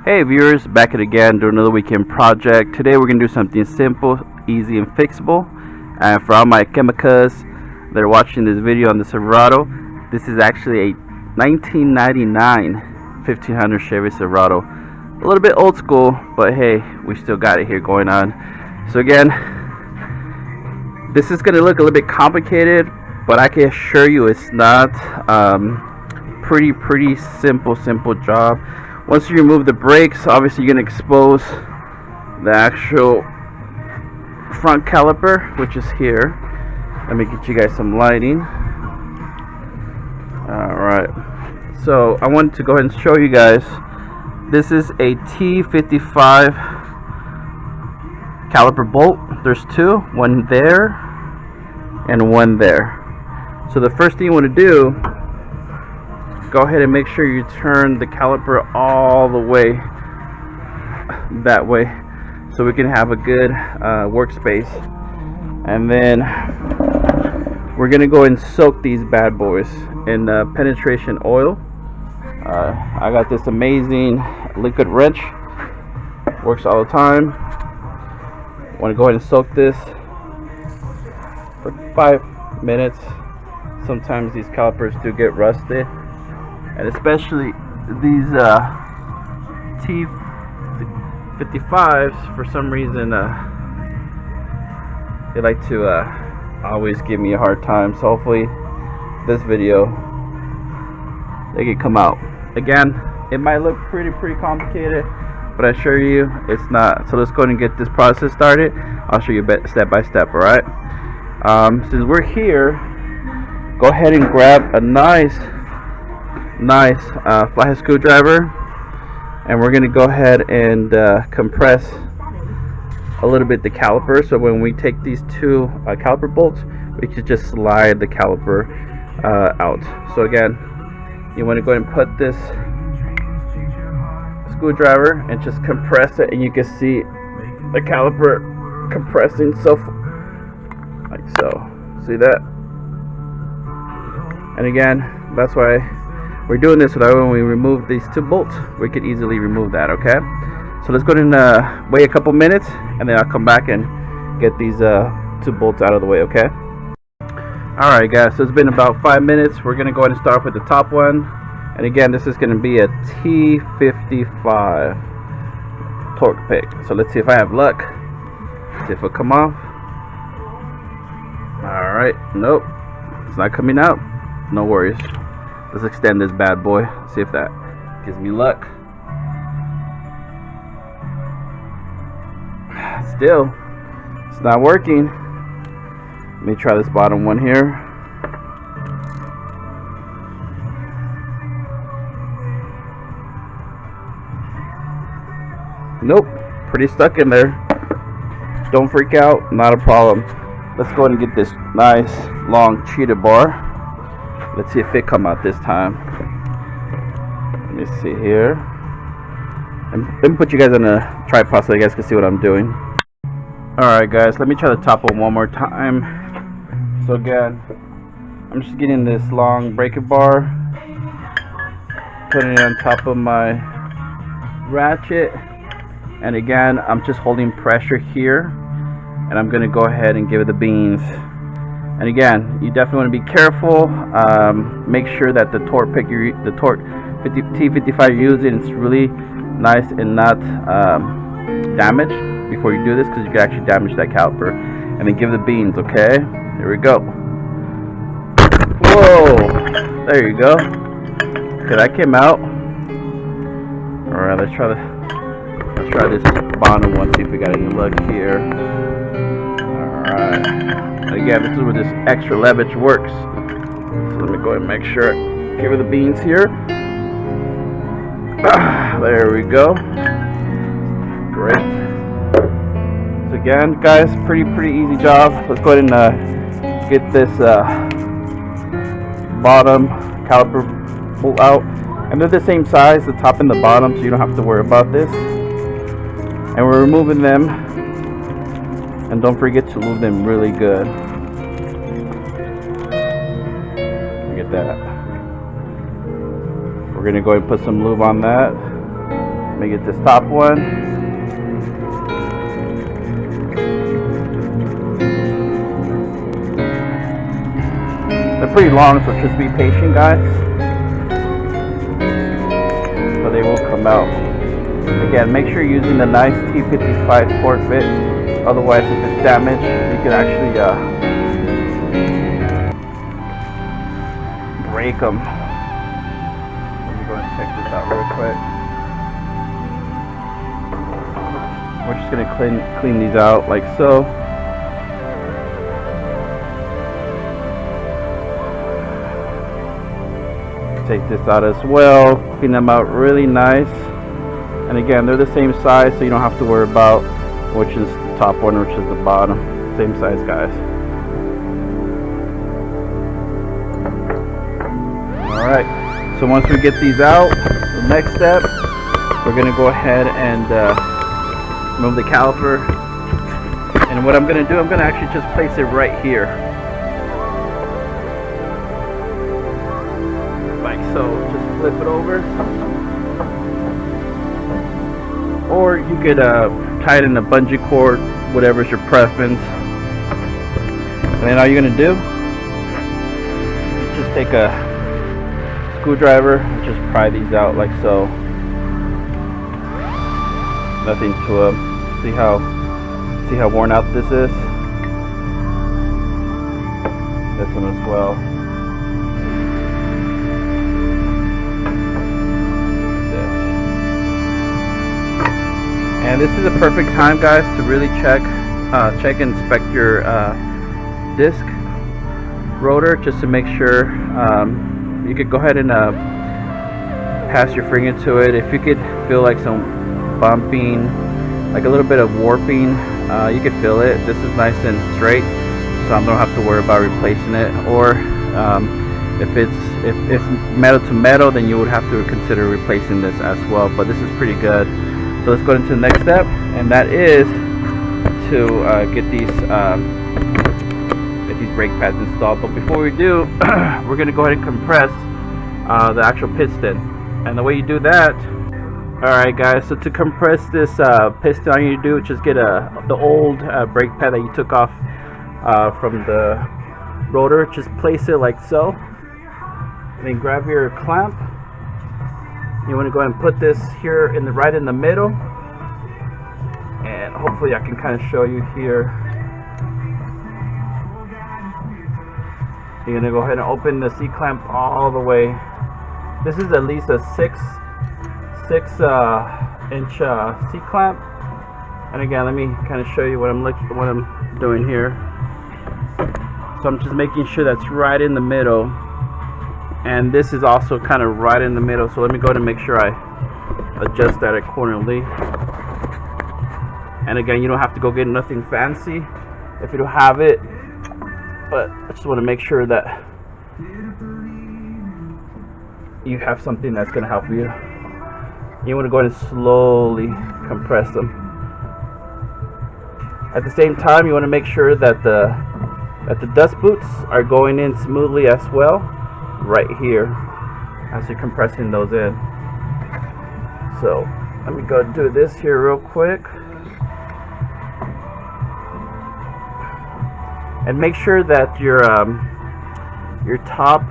Hey viewers, back at it again doing another weekend project. Today we're going to do something simple, easy and fixable. And for all my chemicals that are watching this video on the Silverado, this is actually a 1999 1500 Chevy Silverado. A little bit old school, but hey, we still got it here going on. So again, this is going to look a little bit complicated, but I can assure you it's not. Pretty simple job. Once you remove the brakes, obviously you're going to expose the actual front caliper, which is here. Let me get you guys some lighting. Alright, so I wanted to go ahead and show you guys. This is a T55 caliper bolt. There's two, one there and one there. So the first thing you want to do, go ahead and make sure you turn the caliper all the way that way so we can have a good workspace. And then we're gonna go and soak these bad boys in penetration oil. I got this amazing liquid wrench, works all the time. Want to go ahead and soak this for 5 minutes. Sometimes these calipers do get rusted, and especially these T55s, for some reason they like to always give me a hard time. So hopefully this video they can come out. Again, it might look pretty complicated, but I assure you it's not. So let's go ahead and get this process started. I'll show you step by step. Alright, since we're here, go ahead and grab a nice flathead screwdriver, and we're going to go ahead and compress a little bit the caliper. So when we take these two caliper bolts, we can just slide the caliper out. So again, you want to go ahead and put this screwdriver and just compress it, and you can see the caliper compressing like so. See that? And again, that's why we're doing this, so that when we remove these two bolts, we could easily remove that. Okay, so let's go ahead and wait a couple minutes, and then I'll come back and get these two bolts out of the way. Okay. Alright guys, so it's been about 5 minutes. We're gonna go ahead and start with the top one, and again, this is gonna be a T55 torque pick. So let's see if I have luck. See if it'll come off. Alright, nope, it's not coming out. No worries. Let's extend this bad boy. See if that gives me luck. Still, it's not working. Let me try this bottom one here. Nope, pretty stuck in there. Don't freak out, not a problem. Let's go ahead and get this nice long cheetah bar. Let's see if it come out this time. Let me see here. And let me put you guys on a tripod so you guys can see what I'm doing. Alright guys, let me try the top one more time. So again, I'm just getting this long breaker bar, putting it on top of my ratchet, and again, I'm just holding pressure here, and I'm going to go ahead and give it the beans. And again, you definitely want to be careful. Make sure that the torque pick, the torque T55 you're using, is really nice and not damaged before you do this, because you can actually damage that caliper. And then give the beans. Okay, here we go. Whoa, there you go. Okay, that came out. All right, let's try this bottom one. See if we got any luck here. All right. Again, this is where this extra leverage works. So let me go ahead and make sure I give her the beans here. There we go. Great. So again, guys, pretty easy job. Let's go ahead and get this bottom caliper bolt out. And they're the same size, the top and the bottom, so you don't have to worry about this. And we're removing them. And don't forget to lube them really good. Look at that. We're going to go ahead and put some lube on that. Let me get this top one. They're pretty long, so just be patient, guys. But they will come out. Again, make sure you're using the nice T55 port bit. Otherwise, if it's damaged, you can actually break them. Let me go and check this out real quick. We're just gonna clean these out like so. Take this out as well. Clean them out really nice. And again, they're the same size, so you don't have to worry about which is the top one, which is the bottom. Same size, guys. Alright, so once we get these out, the next step, we're going to go ahead and remove the caliper. And what I'm going to do, I'm going to actually just place it right here. Like so, just flip it over. Or you could tie it in a bungee cord, whatever's your preference. And then all you're going to do, just take a screwdriver and just pry these out like so. Nothing to them. See how worn out this is? This one as well. And this is a perfect time, guys, to really check and inspect your disc rotor, just to make sure. You could go ahead and pass your finger to it. If you could feel like some bumping, like a little bit of warping, you could feel it. This is nice and straight, so I don't have to worry about replacing it. Or if it's metal to metal, then you would have to consider replacing this as well. But this is pretty good. So let's go into the next step, and that is to get these brake pads installed. But before we do, we're going to go ahead and compress the actual piston. And the way you do that, alright guys, so to compress this piston, all you need to do is just get the old brake pad that you took off from the rotor. Just place it like so, and then grab your clamp. You want to go ahead and put this here right in the middle, and hopefully I can kind of show you here. You're going to go ahead and open the C-clamp all the way. This is at least a 6 inch C-clamp. And again, let me kind of show you what I'm doing here. So I'm just making sure that's right in the middle. And this is also kind of right in the middle, so let me go ahead and make sure I adjust that accordingly. And again, you don't have to go get nothing fancy if you don't have it, but I just want to make sure that you have something that's going to help you. You want to go ahead and slowly compress them. At the same time, you want to make sure that the dust boots are going in smoothly as well, right here, as you're compressing those in. So let me go do this here real quick, and make sure that your top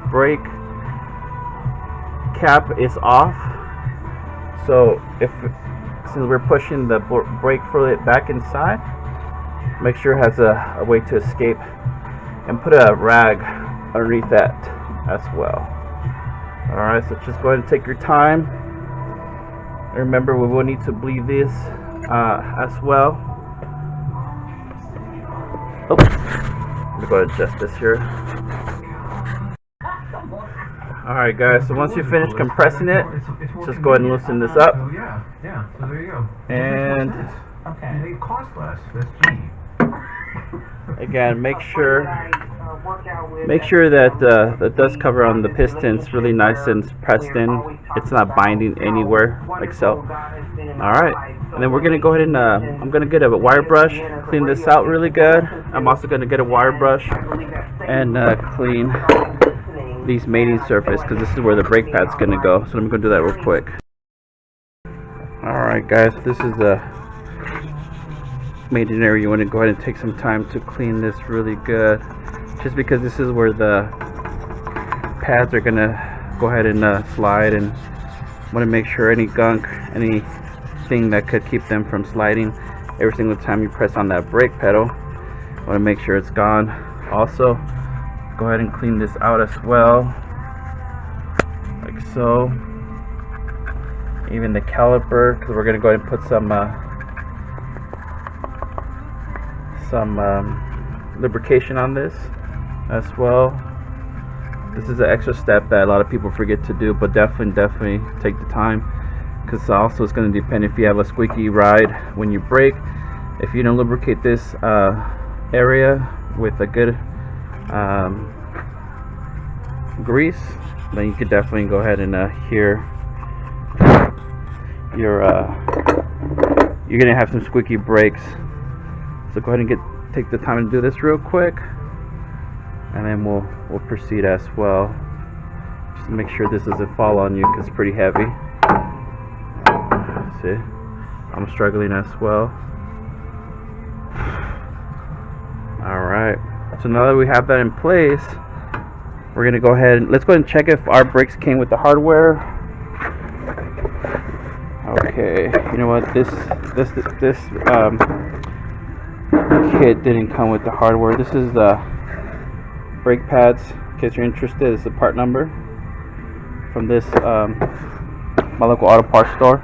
brake cap is off. So since we're pushing the brake fluid back inside, make sure it has a way to escape, and put a rag underneath that as well. Alright, so just go ahead and take your time. Remember, we will need to bleed this as well. Oops. Let me go ahead and adjust this here. Alright guys, so once you finish compressing it, just go ahead and loosen this up. Yeah, so there you go. And they cost less. That's key. Again, make sure that the dust cover on the piston is really nice and pressed in. It's not binding anywhere, like so. Alright, and then we're going to go ahead and I'm going to get a wire brush, clean this out really good. I'm also going to get a wire brush and clean these mating surface, because this is where the brake pad's going to go. So I'm going to do that real quick. Alright guys, this is the maintenance area. You want to go ahead and take some time to clean this really good, just because this is where the pads are gonna go ahead and slide, and want to make sure any gunk, anything that could keep them from sliding every single time you press on that brake pedal, want to make sure it's gone. Also, go ahead and clean this out as well, like so. Even the caliper, because we're going to go ahead and put some lubrication on this as well. This is an extra step that a lot of people forget to do, but definitely take the time, because also it's going to depend if you have a squeaky ride when you brake. If you don't lubricate this area with a good grease, then you could definitely go ahead and hear you're gonna have some squeaky brakes. So go ahead and take the time to do this real quick, and then we'll proceed as well. Just make sure this doesn't fall on you, because it's pretty heavy. See, I'm struggling as well. Alright, so now that we have that in place, we're gonna go ahead and let's go ahead and check if our brakes came with the hardware. Okay, you know what, this kit didn't come with the hardware. This is the brake pads, in case you're interested. It's the part number from this my local auto parts store.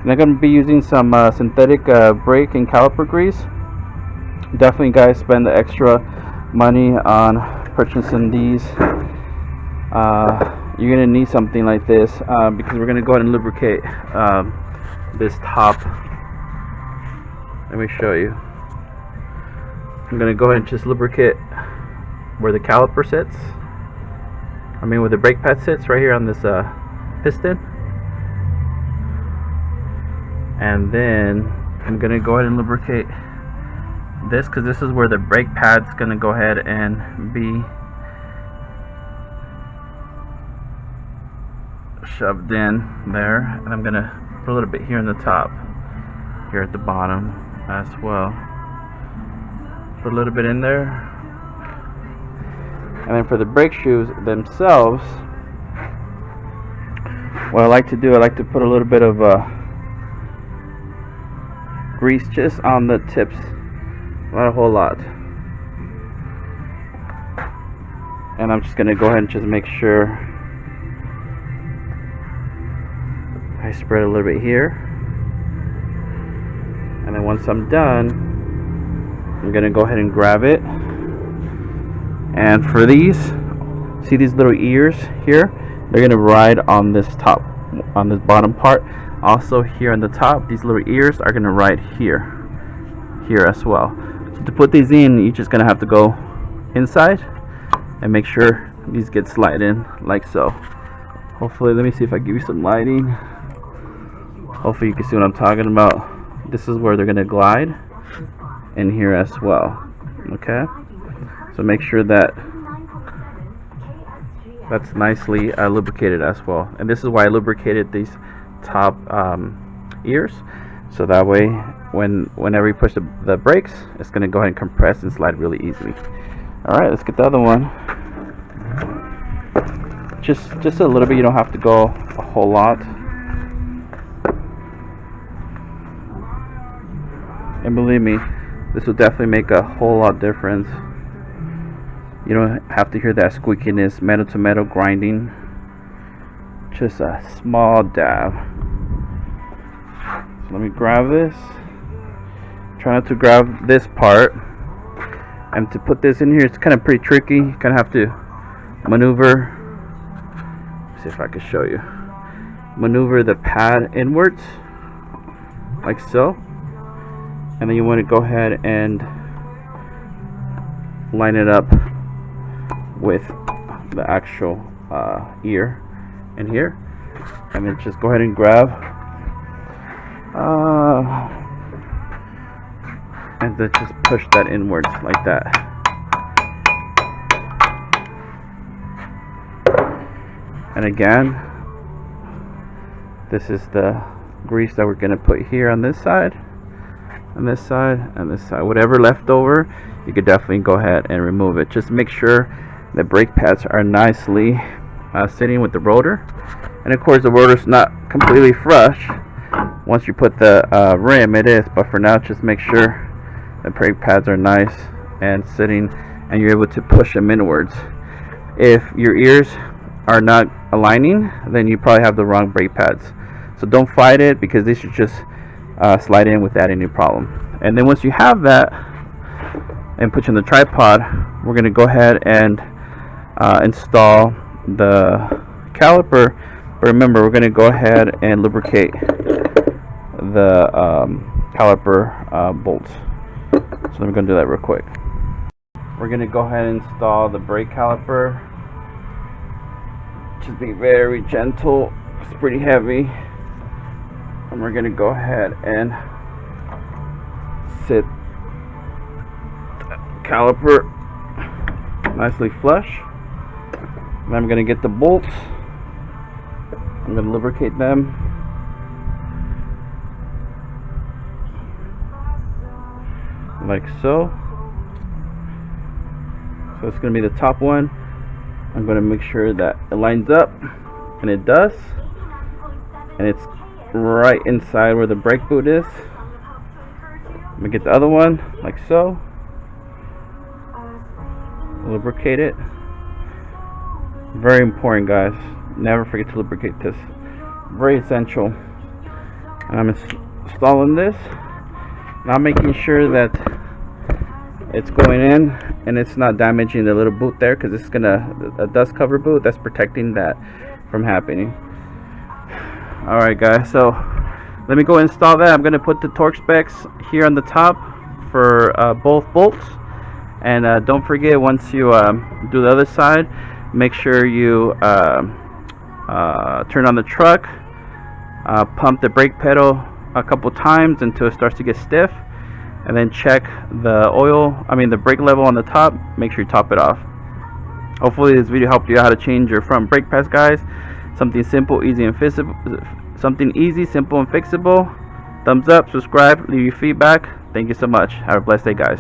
And I'm going to be using some synthetic brake and caliper grease. Definitely guys, spend the extra money on purchasing these. You're going to need something like this, because we're going to go ahead and lubricate this top. Let me show you. I'm going to go ahead and just lubricate where the caliper sits. I mean where the brake pad sits, right here on this piston. And then I'm going to go ahead and lubricate this, because this is where the brake pad's going to go ahead and be shoved in there. And I'm going to put a little bit here in the top, here at the bottom as well. Put a little bit in there. And then for the brake shoes themselves, what I like to do, I like to put a little bit of grease just on the tips, not a whole lot. And I'm just going to go ahead and just make sure I spread a little bit here. And then once I'm done, I'm going to go ahead and grab it. And for these, see these little ears here? They're going to ride on this top, on this bottom part. Also here on the top, these little ears are going to ride here as well. So to put these in, you're just going to have to go inside and make sure these get slide in like so. Hopefully, let me see if I give you some lighting. Hopefully you can see what I'm talking about. This is where they're going to glide in here as well. Okay, so make sure that that's nicely lubricated as well. And this is why I lubricated these top ears, so that way whenever you push the brakes, it's going to go ahead and compress and slide really easily. Alright, let's get the other one. Just a little bit, you don't have to go a whole lot. And believe me, this will definitely make a whole lot difference. You don't have to hear that squeakiness, metal to metal grinding. Just a small dab. So let me grab this. Try not to grab this part. And to put this in here, it's kind of pretty tricky. You kind of have to maneuver. Let's see if I can show you. Maneuver the pad inwards, like so. And then you want to go ahead and line it up with the actual ear in here, and then just go ahead and grab and then just push that inwards like that. And again, this is the grease that we're going to put here on this side, and this side, and this side. Whatever left over, you could definitely go ahead and remove it. Just make sure the brake pads are nicely sitting with the rotor. And of course the rotor's not completely flush. Once you put the rim, it is, but for now just make sure the brake pads are nice and sitting and you're able to push them inwards. If your ears are not aligning, then you probably have the wrong brake pads. So don't fight it, because they should just slide in without any problem. And then once you have that and put you on the tripod, we're going to go ahead and install the caliper. But remember, we're going to go ahead and lubricate the caliper bolts. So I'm going to do that real quick. We're going to go ahead and install the brake caliper. Just be very gentle. It's pretty heavy. And we're going to go ahead and sit the caliper nicely flush. And I'm going to get the bolts. I'm going to lubricate them. Like so. So it's going to be the top one. I'm going to make sure that it lines up, and it does. And it's right inside where the brake boot is. I'm going to get the other one like so. Lubricate it. Very important, guys. Never forget to lubricate this. Very essential. And I'm installing this. Now making sure that it's going in and it's not damaging the little boot there, because it's gonna, a dust cover boot, that's protecting that from happening. Alright guys, so let me go install that. I'm gonna put the torque specs here on the top for both bolts. And don't forget, once you do the other side, make sure you turn on the truck, pump the brake pedal a couple times until it starts to get stiff, and then check the brake level on the top. Make sure you top it off. Hopefully this video helped you out how to change your front brake pads, guys. Something simple, easy, and fixable. Something easy, simple, and fixable. Thumbs up, subscribe, leave your feedback. Thank you so much. Have a blessed day, guys.